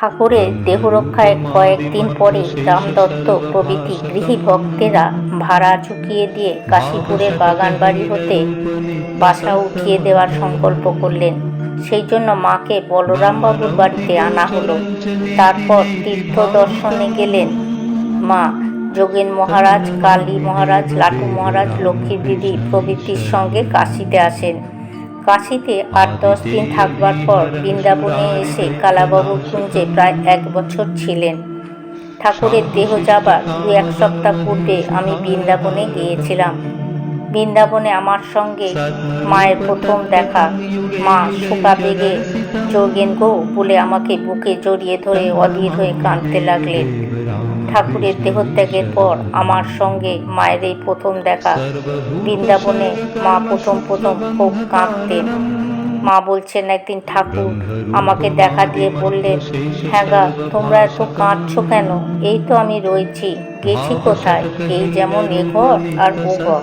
ঠাকুরের দেহরক্ষায় কয়েকদিন পরে রামদত্ত প্রভৃতি গৃহী ভক্তেরা ভাড়া চুকিয়ে দিয়ে কাশীপুরের বাগানবাড়ি হতে বাসা উঠিয়ে দেওয়ার সংকল্প করলেন। সেই জন্য মাকে বলরামবাবুর বাড়িতে আনা হলো। তারপর তীর্থ দর্শনে গেলেন। মা যোগেন মহারাজ, কালী মহারাজ, লাটু মহারাজ, লক্ষ্মীর দিদি প্রভৃতির সঙ্গে কাশীতে আসেন। কাশীতে ৮-১০ দিন থাকবার পর বৃন্দাবনে এসে কালাবাবুর কুঞ্জে প্রায় ১ বছর ছিলেন। ঠাকুরের দেহ যাবার ২-১ সপ্তাহ পূর্বে আমি বৃন্দাবনে গিয়েছিলাম। বৃন্দাবনে আমার সঙ্গে মায়ের প্রথম দেখা। মা শোকাবেগে যোগেন গো বলে আমাকে বুকে জড়িয়ে ধরে অধীর হয়ে কাঁদতে লাগলেন। ঠাকুরের দেহত্যাগের পর আমার সঙ্গে মায়ের এই প্রথম দেখা। বৃন্দাবনে মা প্রথম খুব কাঁদতেন। মা বলছেন, একদিন ঠাকুর আমাকে দেখা দিয়ে বললেন, হ্যাঁ গা, তোমরা এত কাঁদছো কেন? এই তো আমি রয়েছি, গেছি কোথায়? এই যেমন এ ঘর আর ও ঘর।